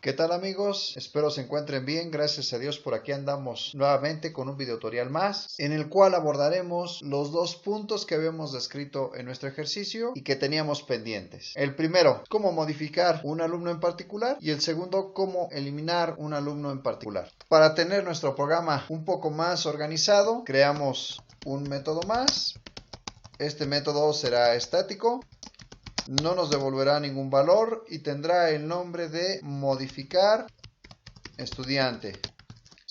¿Qué tal amigos? Espero se encuentren bien, gracias a Dios por aquí andamos nuevamente con un video tutorial más en el cual abordaremos los dos puntos que habíamos descrito en nuestro ejercicio y que teníamos pendientes. El primero, cómo modificar un alumno en particular, y el segundo, cómo eliminar un alumno en particular. Para tener nuestro programa un poco más organizado, creamos un método más. Este método será estático. No nos devolverá ningún valor y tendrá el nombre de modificar estudiante.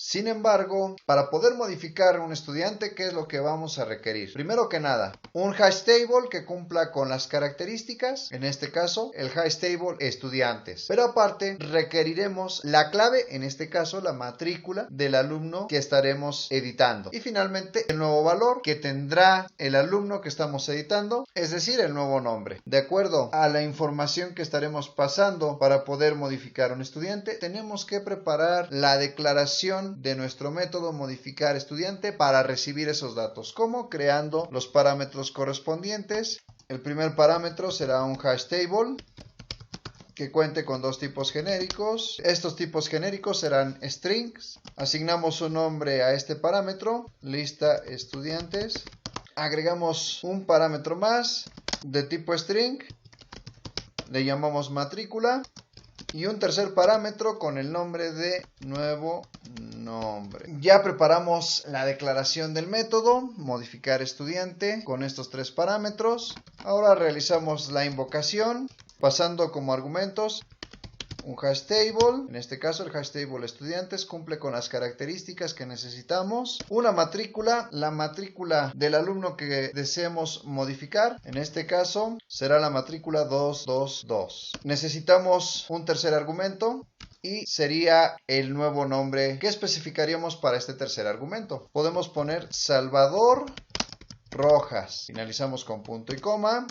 Sin embargo, para poder modificar un estudiante, ¿qué es lo que vamos a requerir? Primero que nada, un hash table que cumpla con las características, en este caso, el hash table estudiantes. Pero aparte, requeriremos la clave, en este caso, la matrícula del alumno que estaremos editando. Y finalmente, el nuevo valor que tendrá el alumno que estamos editando, es decir, el nuevo nombre. De acuerdo a la información que estaremos pasando para poder modificar un estudiante, tenemos que preparar la declaración de nuestro método modificar estudiante para recibir esos datos, como creando los parámetros correspondientes. El primer parámetro será un hash table que cuente con dos tipos genéricos. Estos tipos genéricos serán strings. Asignamos un nombre a este parámetro, lista estudiantes. Agregamos un parámetro más de tipo string, le llamamos matrícula. Y un tercer parámetro con el nombre de nuevo nombre. Ya preparamos la declaración del método, modificar estudiante, con estos tres parámetros. Ahora realizamos la invocación, pasando como argumentos un hash table, en este caso el hash table estudiantes cumple con las características que necesitamos. Una matrícula, la matrícula del alumno que deseemos modificar, en este caso será la matrícula 222. Necesitamos un tercer argumento y sería el nuevo nombre que especificaríamos para este tercer argumento. Podemos poner Salvador Rojas. Finalizamos con punto y coma.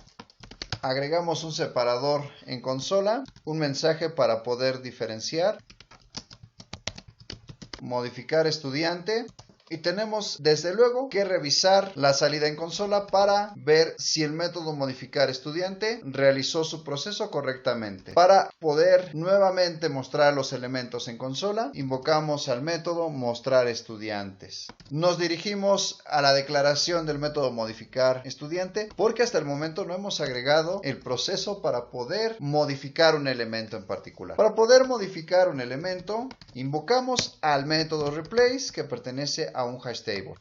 Agregamos un separador en consola, un mensaje para poder diferenciar, modificar estudiante. Y tenemos desde luego que revisar la salida en consola para ver si el método modificar estudiante realizó su proceso correctamente. Para poder nuevamente mostrar los elementos en consola, invocamos al método mostrar estudiantes. Nos dirigimos a la declaración del método modificar estudiante porque hasta el momento no hemos agregado el proceso para poder modificar un elemento en particular. Para poder modificar un elemento, invocamos al método replace que pertenece a un hash table.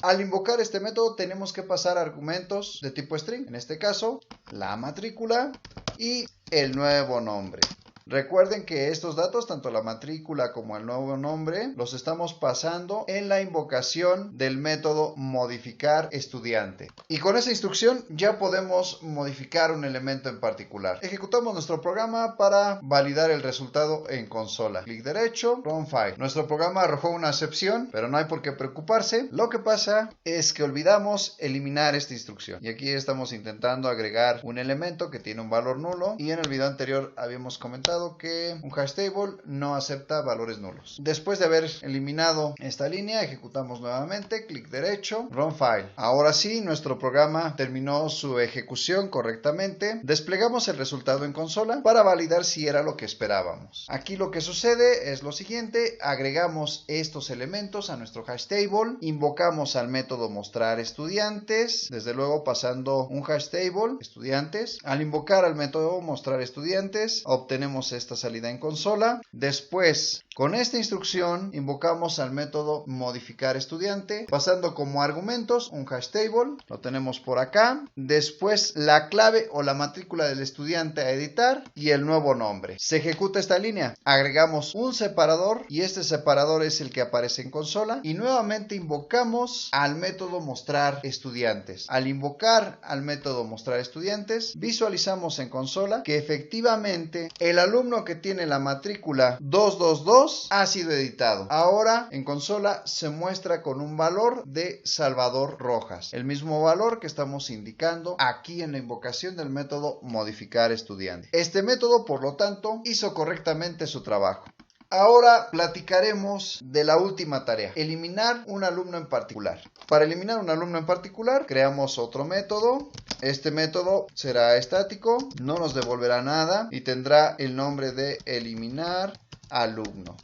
Al invocar este método tenemos que pasar argumentos de tipo string, en este caso la matrícula y el nuevo nombre. Recuerden que estos datos, tanto la matrícula como el nuevo nombre, los estamos pasando en la invocación del método modificar estudiante. Y con esa instrucción ya podemos modificar un elemento en particular. Ejecutamos nuestro programa para validar el resultado en consola. Clic derecho, Run File. Nuestro programa arrojó una excepción, pero no hay por qué preocuparse. Lo que pasa es que olvidamos eliminar esta instrucción. Y aquí estamos intentando agregar un elemento que tiene un valor nulo. Y en el video anterior habíamos comentado que un hash table no acepta valores nulos. Después de haber eliminado esta línea, ejecutamos nuevamente, clic derecho, Run File. Ahora sí, nuestro programa terminó su ejecución correctamente. Desplegamos el resultado en consola para validar si era lo que esperábamos. Aquí lo que sucede es lo siguiente: agregamos estos elementos a nuestro hash table, invocamos al método mostrar estudiantes, desde luego pasando un hash table estudiantes. Al invocar al método mostrar estudiantes, obtenemos esta salida en consola. Después, con esta instrucción, invocamos al método modificar estudiante, pasando como argumentos un hash table, lo tenemos por acá. Después, la clave o la matrícula del estudiante a editar y el nuevo nombre. Se ejecuta esta línea, agregamos un separador y este separador es el que aparece en consola. Y nuevamente invocamos al método mostrar estudiantes. Al invocar al método mostrar estudiantes, visualizamos en consola que efectivamente el alumno que tiene la matrícula 222 ha sido editado. Ahora en consola se muestra con un valor de Salvador Rojas, el mismo valor que estamos indicando aquí en la invocación del método modificar estudiante. Este método, por lo tanto, hizo correctamente su trabajo. Ahora platicaremos de la última tarea, eliminar un alumno en particular. Para eliminar un alumno en particular, creamos otro método. Este método será estático, no nos devolverá nada y tendrá el nombre de eliminar alumno.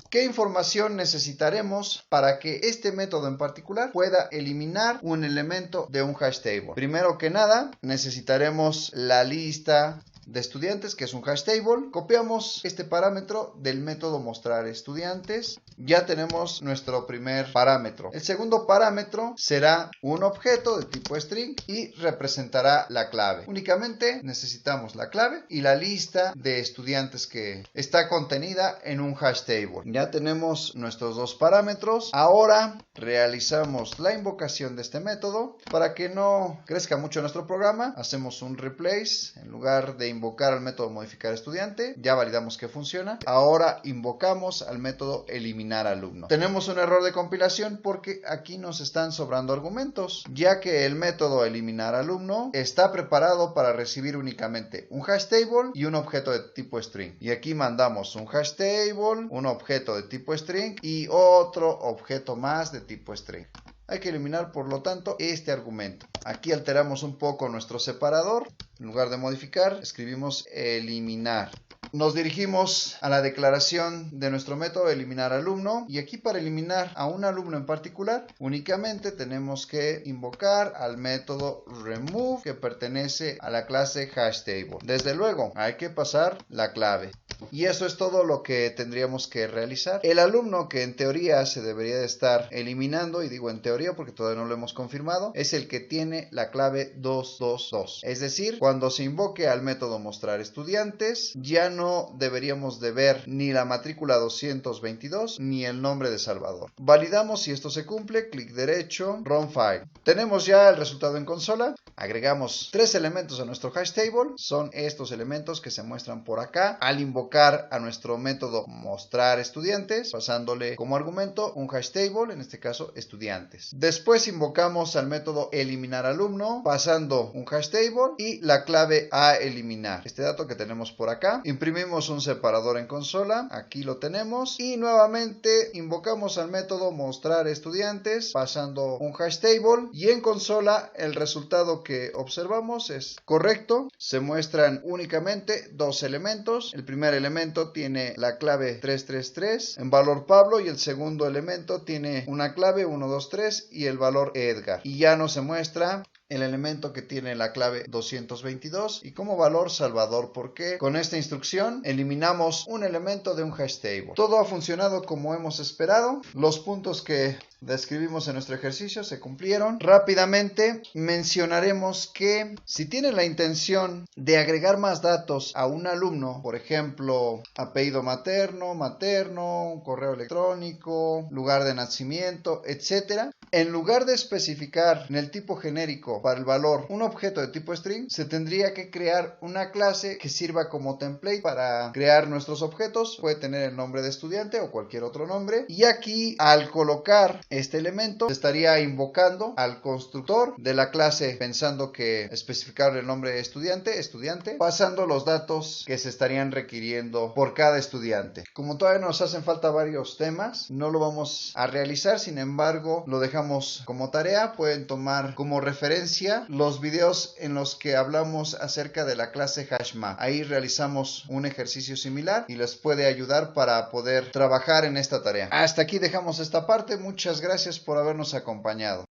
¿Qué información necesitaremos para que este método en particular pueda eliminar un elemento de un hash table? Primero que nada, necesitaremos la lista de estudiantes, que es un hash table. Copiamos este parámetro del método mostrar estudiantes. Ya tenemos nuestro primer parámetro. El segundo parámetro será un objeto de tipo string y representará la clave. Únicamente necesitamos la clave y la lista de estudiantes que está contenida en un hash table. Ya tenemos nuestros dos parámetros. Ahora realizamos la invocación de este método. Para que no crezca mucho nuestro programa, hacemos un replace. En lugar de invocar al método modificar estudiante, ya validamos que funciona. Ahora invocamos al método eliminar alumno. Tenemos un error de compilación porque aquí nos están sobrando argumentos, ya que el método eliminar alumno está preparado para recibir únicamente un hash table y un objeto de tipo string. Y aquí mandamos un hash table, un objeto de tipo string y otro objeto más de tipo string. Hay que eliminar, por lo tanto, este argumento. Aquí alteramos un poco nuestro separador. En lugar de modificar, escribimos eliminar. Nos dirigimos a la declaración de nuestro método eliminar alumno, y aquí para eliminar a un alumno en particular únicamente tenemos que invocar al método remove, que pertenece a la clase hashtable. Desde luego hay que pasar la clave. Y eso es todo lo que tendríamos que realizar. El alumno que en teoría se debería de estar eliminando, y digo en teoría porque todavía no lo hemos confirmado, es el que tiene la clave 222. Es decir, cuando se invoque al método mostrar estudiantes, ya no deberíamos de ver ni la matrícula 222 ni el nombre de Salvador. Validamos si esto se cumple, clic derecho, run file. Tenemos ya el resultado en consola. Agregamos 3 elementos a nuestro hash table. Son estos elementos que se muestran por acá al invocar a nuestro método mostrar estudiantes, pasándole como argumento un hash table, en este caso estudiantes. Después invocamos al método eliminar alumno, pasando un hash table y la clave a eliminar. Este dato que tenemos por acá. Imprimimos un separador en consola, aquí lo tenemos, y nuevamente invocamos al método mostrar estudiantes, pasando un hash table, y en consola el resultado que observamos es correcto. Se muestran únicamente dos elementos. El primer elemento tiene la clave 333 en valor Pablo, y el segundo elemento tiene una clave 123 y el valor Edgar, y ya no se muestra el elemento que tiene la clave 222 y como valor Salvador, porque con esta instrucción eliminamos un elemento de un hash table. Todo ha funcionado como hemos esperado. Los puntos que describimos en nuestro ejercicio se cumplieron. Rápidamente mencionaremos que si tienen la intención de agregar más datos a un alumno, por ejemplo, apellido materno, correo electrónico, lugar de nacimiento, etcétera, en lugar de especificar en el tipo genérico para el valor un objeto de tipo string, se tendría que crear una clase que sirva como template para crear nuestros objetos. Puede tener el nombre de estudiante o cualquier otro nombre, y aquí al colocar este elemento se estaría invocando al constructor de la clase, pensando que especificar el nombre de estudiante, pasando los datos que se estarían requiriendo por cada estudiante. Como todavía nos hacen falta varios temas, no lo vamos a realizar, sin embargo lo dejamos como tarea. Pueden tomar como referencia los videos en los que hablamos acerca de la clase hashMap. Ahí realizamos un ejercicio similar y les puede ayudar para poder trabajar en esta tarea. Hasta aquí dejamos esta parte. Muchas gracias por habernos acompañado.